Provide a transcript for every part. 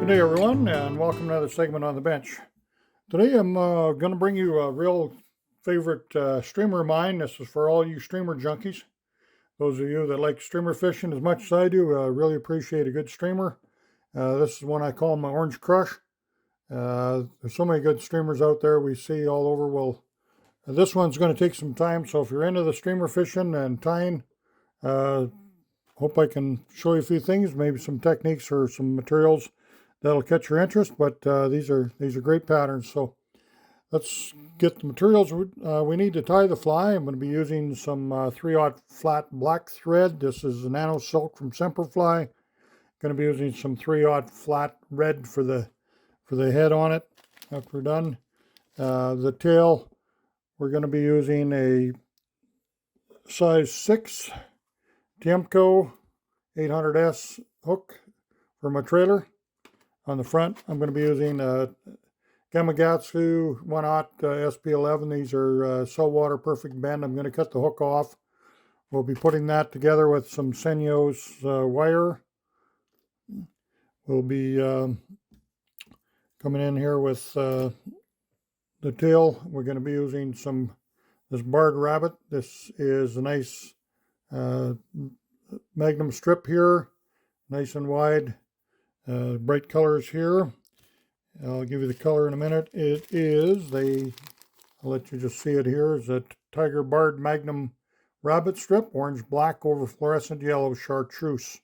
Good day, everyone, and welcome to another segment on the bench. Today I'm going to bring you a real favorite streamer of mine. This is for all you streamer junkies. Those of you that like streamer fishing as much as I do, really appreciate a good streamer. This is one I call my Orange Crush. There's so many good streamers out there we see all over. Well, this one's going to take some time, so if you're into the streamer fishing and tying, hope I can show you a few things, maybe some techniques or some materials that'll catch your interest. But these are great patterns. So let's get the materials we need to tie the fly. I'm going to be using some 3/0 flat black thread. This is a nano silk from Semperfli. Going to be using some 3/0 flat red for the head on it. After we're done, the tail, we're going to be using a size 6 Tiemco 800S hook for my trailer. On the front, I'm going to be using a Gamakatsu 1/0 SP11. These are saltwater perfect bend. I'm going to cut the hook off. We'll be putting that together with some Senyo's wire. We'll be coming in here with the tail. We're going to be using this barred rabbit. This is a nice magnum strip here, nice and wide. Bright colors here. I'll give you the color in a minute. It is I'll let you just see it here. It's a tiger barred magnum rabbit strip, orange black over fluorescent yellow chartreuse.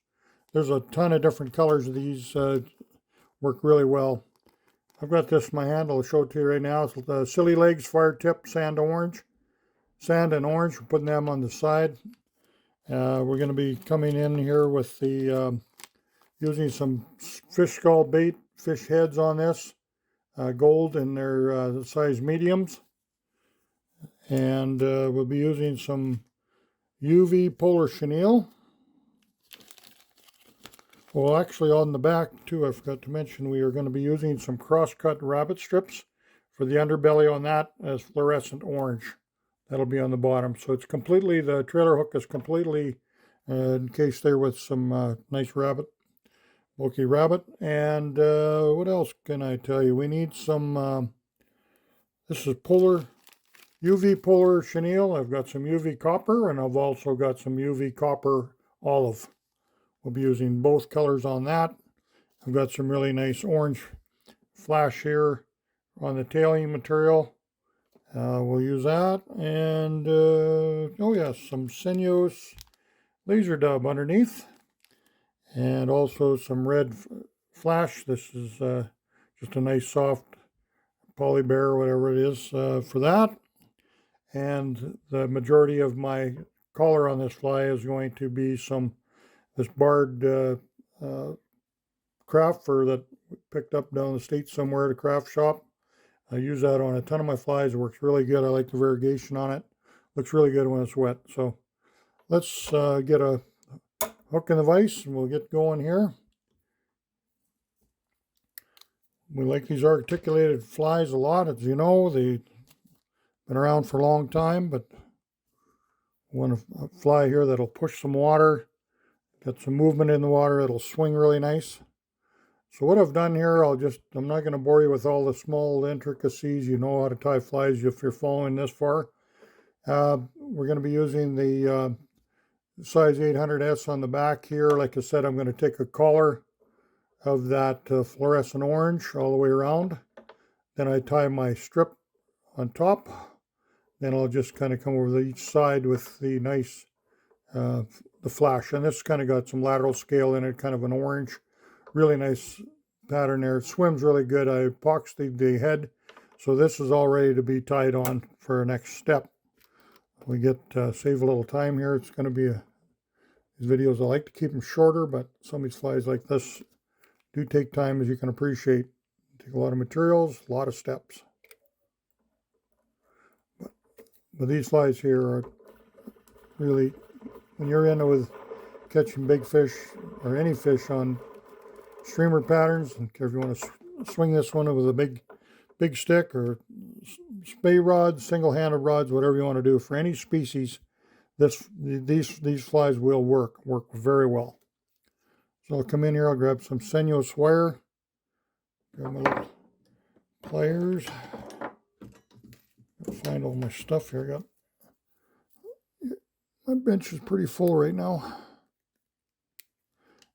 There's a ton of different colors of these. Work really well. I've got this in my hand. I'll show it to you right now. It's the Silly Legs Fire Tip Sand and Orange. We're putting them on the side. We're going to be coming in here with the using some fish skull bait, fish heads on this, gold, and they're size mediums. And we'll be using some UV polar chenille. Well, actually on the back too, I forgot to mention, we are going to be using some cross-cut rabbit strips for the underbelly on that as fluorescent orange. That'll be on the bottom. So it's completely, the trailer hook is completely encased there with some nice bulky rabbit. And what else can I tell you? We need some, this is UV polar chenille. I've got some UV copper, and I've also got some UV copper olive. We'll be using both colors on that. I've got some really nice orange flash here on the tailing material. We'll use that. And, oh yes, some Senyo's laser dub underneath. And also some red flash. This is just a nice soft poly bear or whatever it is for that. And the majority of my collar on this fly is going to be this barred craft fur that we picked up down the state somewhere at a craft shop. I use that on a ton of my flies. It works really good. I like the variegation on it. Looks really good when it's wet. So let's get a hook in the vise and we'll get going here. We like these articulated flies a lot. As you know, they've been around for a long time, but I want a fly here that'll push some water, get some movement in the water. It'll swing really nice. So what I've done here, I'm not going to bore you with all the small intricacies. You know how to tie flies if you're following this far. We're going to be using the size 800S on the back here. Like I said, I'm going to take a collar of that fluorescent orange all the way around. Then I tie my strip on top. Then I'll just kind of come over each side with the nice the flash. And this kind of got some lateral scale in it, kind of an orange. Really nice pattern there. It swims really good. I epoxied the head. So this is all ready to be tied on for our next step. We save a little time here. It's going to be these videos, I like to keep them shorter, but some of these flies like this do take time, as you can appreciate. Take a lot of materials, a lot of steps. But these flies here are really, when you're into with catching big fish or any fish on streamer patterns, I don't care if you want to swing this one with a big stick or spay rods, single-handed rods, whatever you want to do for any species, these flies will work very well. So I'll come in here, I'll grab some Senyo's wire, Grab my little pliers. Find all my stuff here. My bench is pretty full right now.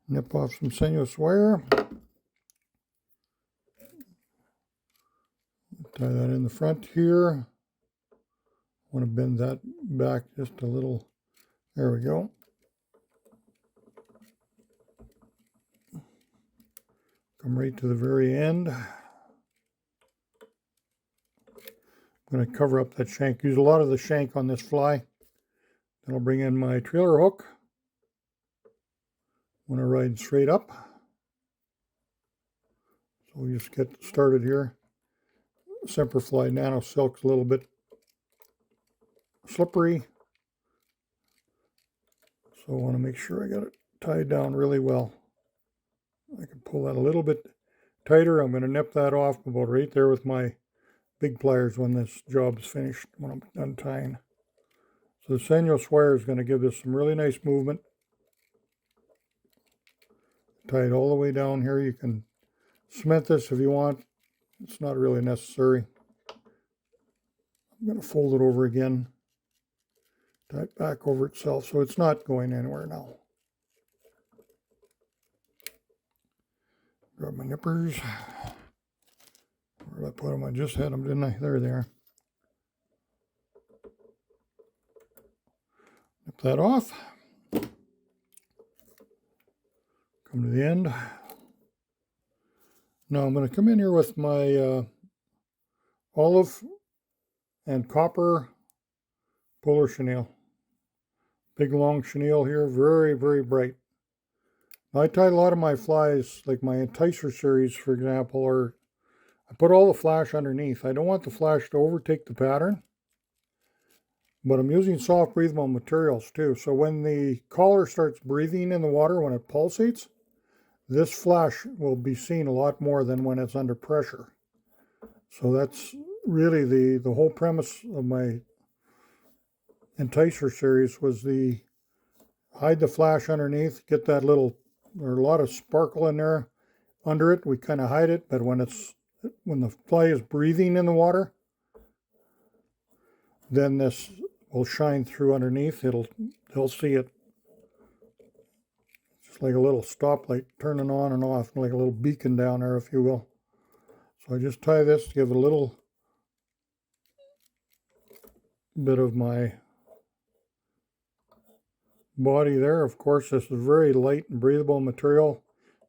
Nip off some sinuous wire. Tie that in the front here. I want to bend that back just a little. There we go. Come right to the very end. I'm going to cover up that shank. Use a lot of the shank on this fly. Then I'll bring in my trailer hook. I'm going to ride straight up. So we'll just get started here. Semperfli Nano Silk's a little bit slippery. So I want to make sure I got it tied down really well. I can pull that a little bit tighter. I'm going to nip that off about right there with my big pliers when this job is finished, when I'm done tying. So the sinuous wire is going to give this some really nice movement. Tie it all the way down here. You can cement this if you want. It's not really necessary. I'm going to fold it over again. Tie it back over itself so it's not going anywhere now. Grab my nippers. Where did I put them? I just had them, didn't I? There they are. Nip that off. Come to the end. Now I'm going to come in here with my olive and copper polar chenille. Big long chenille here, very, very bright. Now, I tie a lot of my flies, like my Enticer series, for example, or I put all the flash underneath. I don't want the flash to overtake the pattern, but I'm using soft breathable materials too. So when the collar starts breathing in the water, when it pulsates, this flash will be seen a lot more than when it's under pressure. So that's really the whole premise of my Enticer series was the hide the flash underneath, get that little, there's a lot of sparkle in there under it. We kind of hide it, but when the fly is breathing in the water, then this will shine through underneath. They'll see it. It's like a little stoplight turning on and off, like a little beacon down there, if you will. So I just tie this to give it a little bit of my body there. Of course, this is very light and breathable material.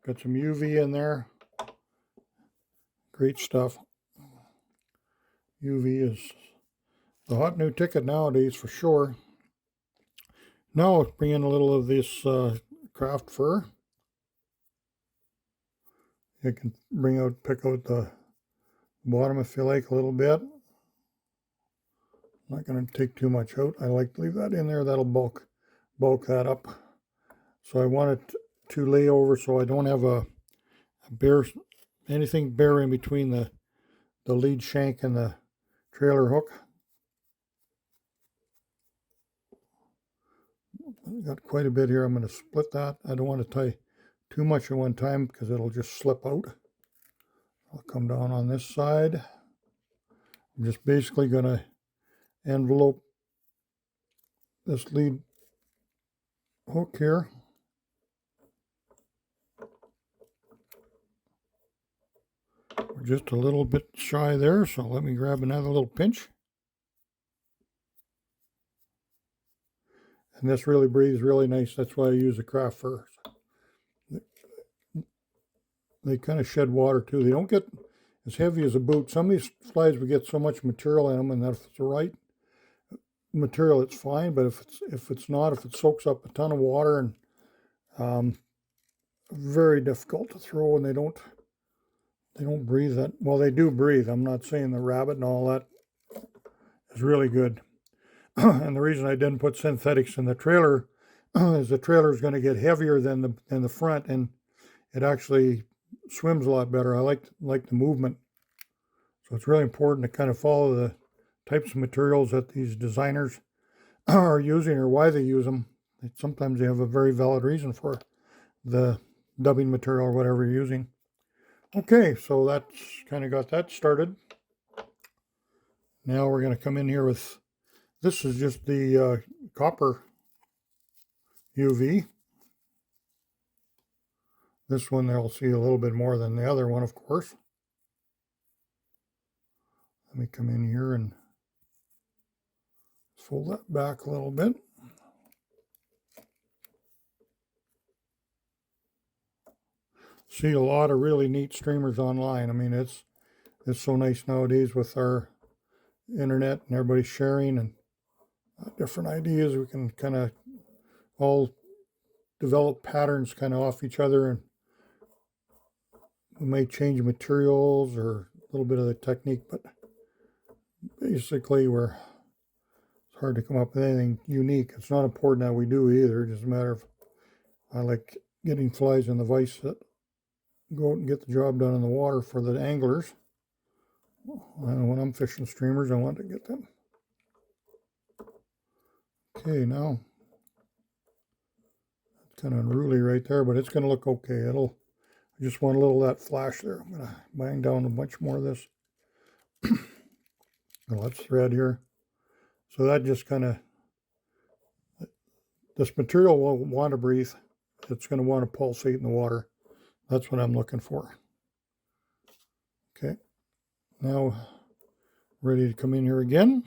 Got some UV in there. Great stuff. UV is the hot new ticket nowadays for sure. Now let's bring in a little of this craft fur. You can pick out the bottom if you like a little bit. I'm not going to take too much out. I like to leave that in there. That'll bulk that up. So I want it to lay over so I don't have anything bare in between the lead shank and the trailer hook. I've got quite a bit here. I'm going to split that. I don't want to tie too much at one time because it'll just slip out. I'll come down on this side. I'm just basically going to envelope this lead hook here. We're just a little bit shy there, so let me grab another little pinch. And this really breathes really nice. That's why I use the craft fur. They kind of shed water too. They don't get as heavy as a boot. Some of these flies we get so much material in them, and if it's the right material, it's fine. But if it's not, if it soaks up a ton of water, and very difficult to throw, and they don't breathe that well. They do breathe. I'm not saying the rabbit and all that is really good. And the reason I didn't put synthetics in the trailer is the trailer is going to get heavier than the front, and it actually swims a lot better. I like the movement. So it's really important to kind of follow the types of materials that these designers are using or why they use them. Sometimes they have a very valid reason for the dubbing material or whatever you're using. Okay, so that's kind of got that started. Now we're going to come in here with, this is just the copper UV. This one they'll see a little bit more than the other one, of course. Let me come in here and fold that back a little bit. See a lot of really neat streamers online. I mean, it's so nice nowadays with our internet and everybody sharing and different ideas. We can kind of all develop patterns kind of off each other, and we may change materials or a little bit of the technique, but basically it's hard to come up with anything unique. It's not important that we do either. It's just a matter of, I like getting flies in the vise that go out and get the job done in the water for the anglers. And when I'm fishing streamers, I want to get them. Okay, now it's kind of unruly right there, but it's going to look okay. I just want a little of that flash there. I'm going to bang down a bunch more of this. Well, that's thread here. So that just kind of, this material will want to breathe. It's going to want to pulsate in the water. That's what I'm looking for. Okay, now ready to come in here again.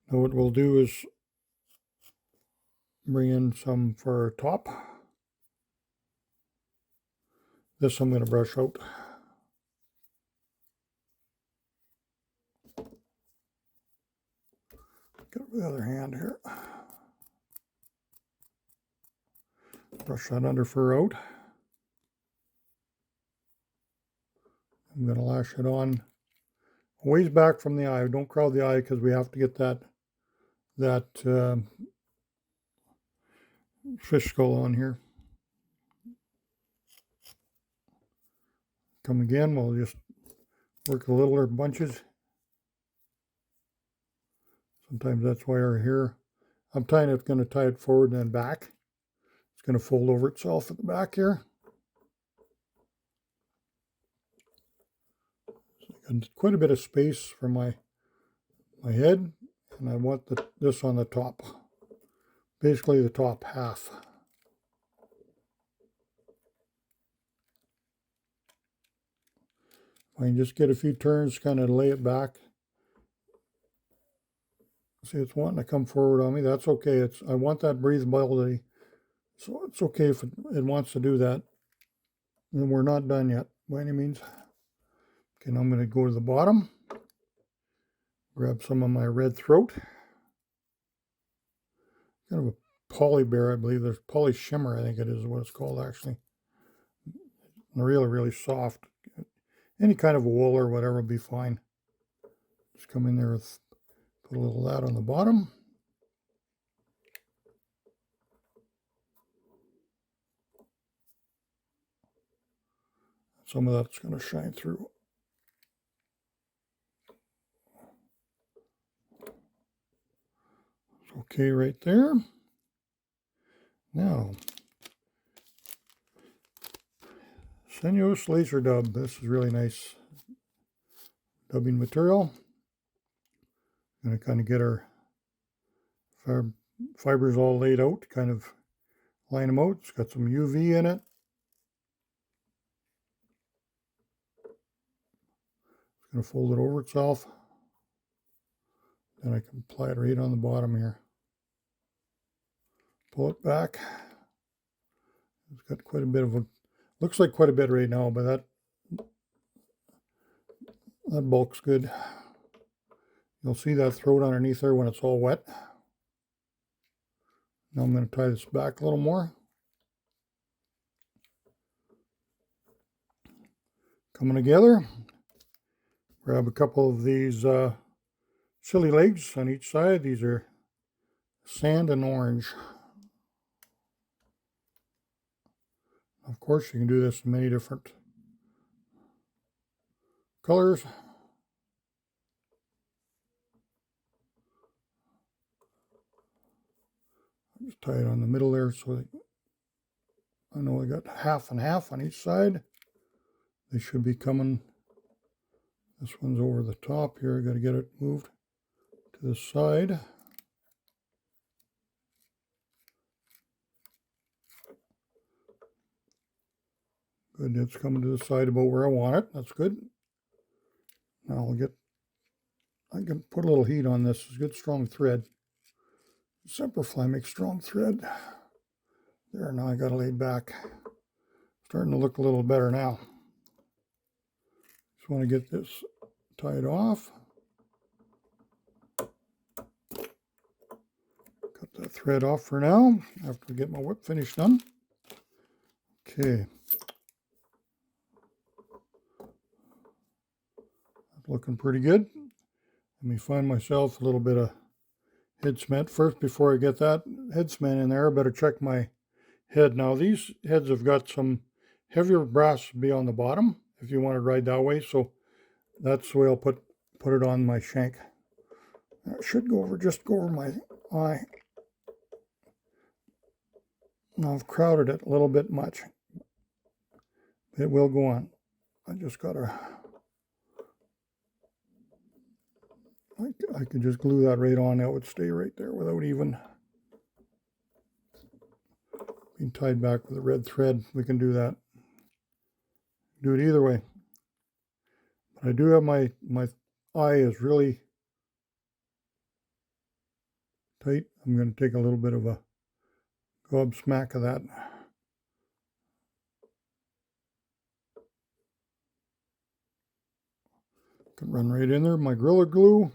Now what we'll do is bring in some for our top. This I'm going to brush out. Get the other hand here. Brush that under fur out. I'm going to lash it on a ways back from the eye. Don't crowd the eye because we have to get that fish skull on here. Come again, we'll just work the littler bunches. Sometimes that's why we're here. I'm tying it, going to tie it forward and then back. It's going to fold over itself at the back here. So I got quite a bit of space for my head, and I want this on the top, basically the top half. I can just get a few turns, kind of lay it back. See, it's wanting to come forward on me. That's okay. I want that breathability, so it's okay if it wants to do that. And we're not done yet by any means. Okay, now I'm going to go to the bottom, grab some of my red throat. Kind of a poly bear, I believe. There's poly shimmer, I think it is what it's called actually. Really, really soft. Any kind of wool or whatever will be fine. Just come in there with, put a little of that on the bottom. Some of that's going to shine through. It's okay right there. Now, Sinuous Laser Dub. This is really nice dubbing material. Going to kind of get our fibers all laid out, kind of line them out. It's got some UV in it. It's going to fold it over itself. Then I can apply it right on the bottom here. Pull it back. It's got quite a bit of a, looks like quite a bit right now, but that bulk's good. You'll see that throat underneath there when it's all wet. Now I'm going to tie this back a little more. Coming together. Grab a couple of these silly legs on each side. These are sand and orange. Of course, you can do this in many different colors. Just tie it on the middle there so that I know I got half and half on each side. They should be coming. This one's over the top here. I got to get it moved to the side. Good, it's coming to the side about where I want it. That's good. Now I can put a little heat on this. It's good strong thread. Semperfli makes strong thread. There, now I got it laid back. Starting to look a little better now. Just want to get this tied off. Cut that thread off for now after I get my whip finish done. Okay. Looking pretty good. Let me find myself a little bit of head cement. First, before I get that head cement in there, I better check my head. Now, these heads have got some heavier brass to be on the bottom if you want to ride that way. So that's the way I'll put it on my shank. That should just go over my eye. Now I've crowded it a little bit much. It will go on. I just gotta. I could just glue that right on. That would stay right there without even being tied back with a red thread. We can do that. Do it either way. But I do have my eye is really tight. I'm going to take a little bit of a gob smack of that. Can run right in there. My Gorilla Glue.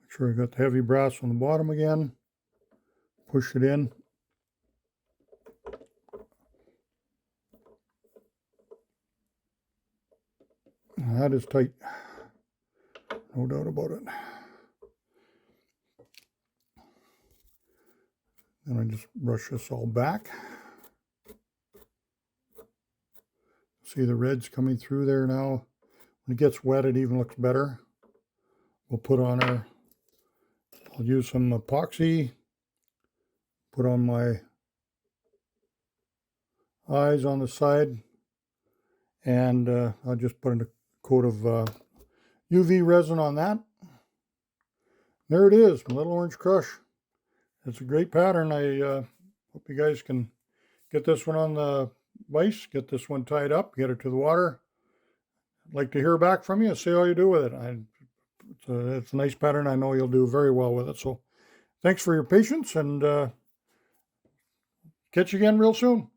Make sure I got the heavy brass on the bottom again. Push it in. That is tight. No doubt about it. Then I just brush this all back. See the red's coming through there now. When it gets wet, it even looks better. We'll put on I'll use some epoxy. Put on my eyes on the side. And I'll just put a coat of UV resin on that. There it is, my little orange crush. It's a great pattern. I hope you guys can get this one on the vise, get this one tied up, get it to the water. I'd like to hear back from you, see how you do with it. It's a nice pattern. I know you'll do very well with it. So thanks for your patience, and catch you again real soon.